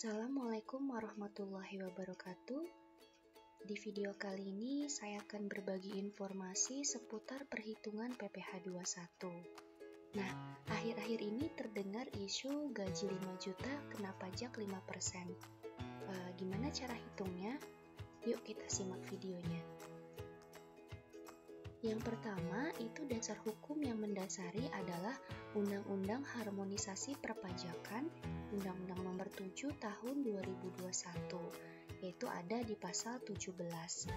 Assalamualaikum warahmatullahi wabarakatuh. Di video kali ini saya akan berbagi informasi seputar perhitungan PPh 21. Nah, akhir-akhir ini terdengar isu gaji 5 juta kena pajak 5%. Gimana cara hitungnya? Yuk kita simak videonya. Yang pertama, itu dasar hukum yang mendasari adalah Undang-Undang Harmonisasi Perpajakan Undang-Undang Nomor 7 Tahun 2021, yaitu ada di pasal 17.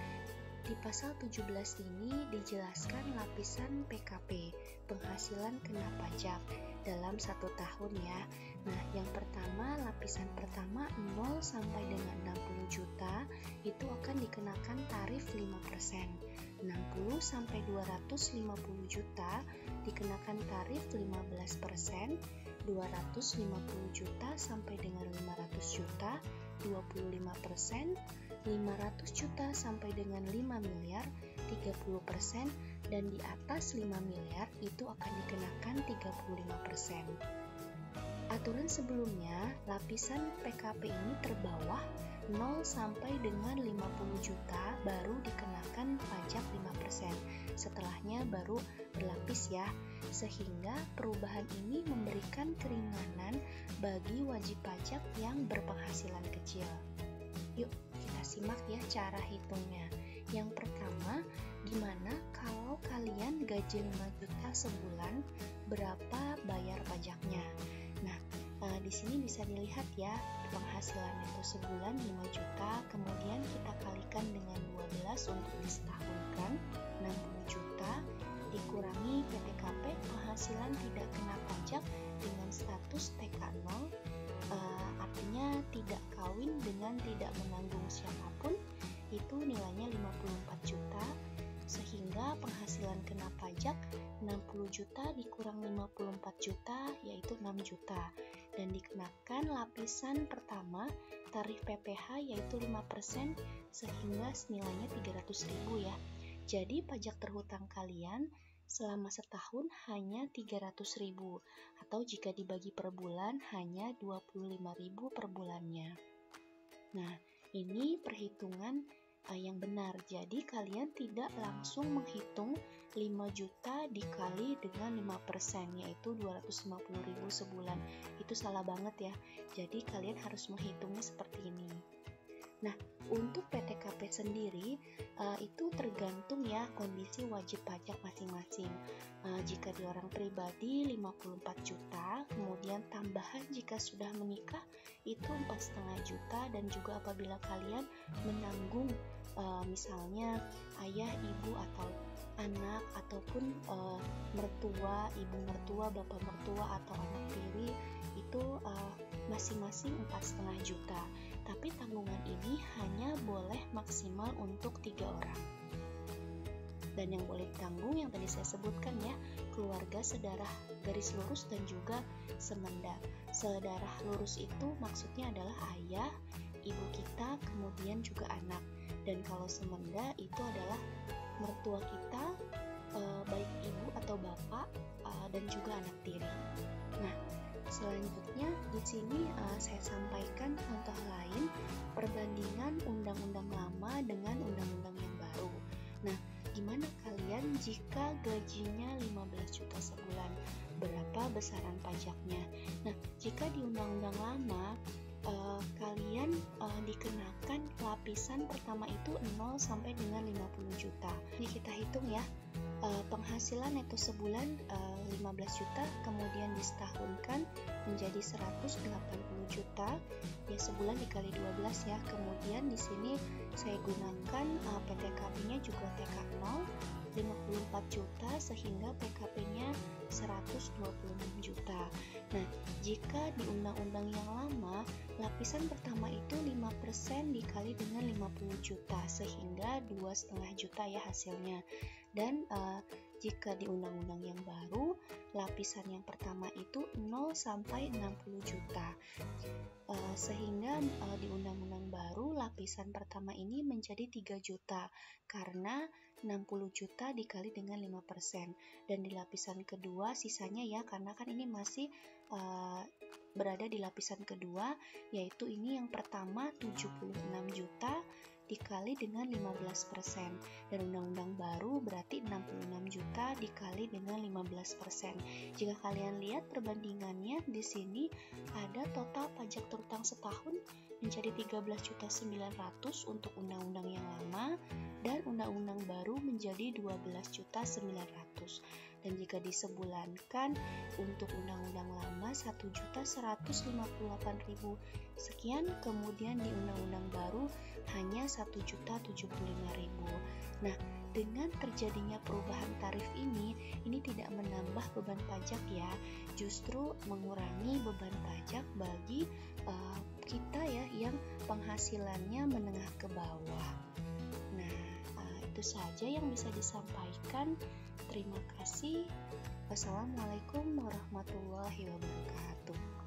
Di pasal 17 ini dijelaskan lapisan PKP, penghasilan kena pajak, dalam 1 tahun ya. Nah, yang pertama, lapisan pertama 0 sampai dengan 60 juta itu akan dikenakan tarif 5%. 60 sampai 250 juta dikenakan tarif 15%, 250 juta sampai dengan 500 juta 25%, 500 juta sampai dengan 5 miliar 30%, dan di atas 5 miliar itu akan dikenakan 35%. Aturan sebelumnya, lapisan PKP ini terbawah 0 sampai dengan 50 juta baru dikenakan pajak 5%. Setelahnya baru berlapis ya. Sehingga perubahan ini memberikan keringanan bagi wajib pajak yang berpenghasilan kecil. Yuk, kita simak ya cara hitungnya. Yang pertama, gimana kalau kalian gaji 5 juta sebulan, berapa bayar pajaknya? Nah, di sini bisa dilihat ya, penghasilan itu sebulan 5 juta, kemudian kita kalikan dengan 12 untuk disetahunkan, 60 juta, dikurangi PTKP, penghasilan tidak kena pajak dengan status TK0, artinya tidak kawin dengan tidak menanggung siapapun, itu nilainya 54 juta, sehingga penghasilan kena pajak 60 juta dikurang 54 juta yaitu 6 juta, dan dikenakan lapisan pertama tarif PPh yaitu 5% sehingga nilainya 300.000 ya. Jadi pajak terhutang kalian selama setahun hanya 300.000, atau jika dibagi per bulan hanya 25.000 per bulannya. Nah, ini perhitungan yang benar. Jadi kalian tidak langsung menghitung 5 juta dikali dengan 5%, yaitu 250.000 sebulan. Itu salah banget ya. Jadi kalian harus menghitungnya seperti ini. Nah, untuk PTKP sendiri itu tergantung ya kondisi wajib pajak masing-masing. Jika di orang pribadi 54 juta, kemudian tambahan jika sudah menikah itu 4,5 juta, dan juga apabila kalian menanggung misalnya ayah, ibu, atau anak, ataupun mertua, ibu mertua, bapak mertua, atau anak tiri, itu masing-masing 4,5 juta. Tapi tanggungan ini hanya boleh maksimal untuk 3 orang. Dan yang boleh ditanggung yang tadi saya sebutkan ya, keluarga sedarah garis lurus dan juga semenda. Sedarah lurus itu maksudnya adalah ayah, ibu kita, kemudian juga anak. Dan kalau semenda itu adalah mertua kita, baik ibu atau bapak, dan juga anak tiri. Nah, selanjutnya di sini saya sampaikan contoh lain perbandingan undang-undang lama dengan undang-undang yang baru. Nah, gimana kalian jika gajinya 15 juta sebulan? Berapa besaran pajaknya? Nah, jika di undang-undang lama kalian dikenakan lapisan pertama itu 0 sampai dengan 50 juta. Ini kita hitung ya. Penghasilan neto sebulan 15 juta, kemudian disetahunkan menjadi 180 juta, ya sebulan dikali 12 ya. Kemudian di sini saya gunakan PTKP-nya juga TK0 54 juta sehingga PKP-nya 126 juta. Nah, jika di undang-undang yang lama, lapisan pertama itu 5% dikali dengan 50 juta sehingga 2,5 juta ya hasilnya. Dan Jika di undang-undang yang baru, lapisan yang pertama itu 0 sampai 60 juta. Sehingga di undang-undang baru lapisan pertama ini menjadi 3 juta karena 60 juta dikali dengan 5%. Dan di lapisan kedua sisanya ya, karena kan ini masih berada di lapisan kedua, yaitu ini yang pertama 76 juta dikali dengan 15%, dan undang-undang baru berarti 66 juta dikali dengan 15%. Jika kalian lihat perbandingannya di sini ada total pajak terutang setahun menjadi 13.900.000 untuk undang-undang yang lama, dan undang-undang baru menjadi 12.900.000. Dan jika disebulankan untuk undang-undang lama 1.158.000 sekian, kemudian di undang-undang baru hanya 1.075.000. Nah, dengan terjadinya perubahan tarif ini tidak menambah beban pajak ya, justru mengurangi beban pajak bagi kita ya yang penghasilannya menengah ke bawah. Nah, itu saja yang bisa disampaikan. Terima kasih. Wassalamualaikum warahmatullahi wabarakatuh.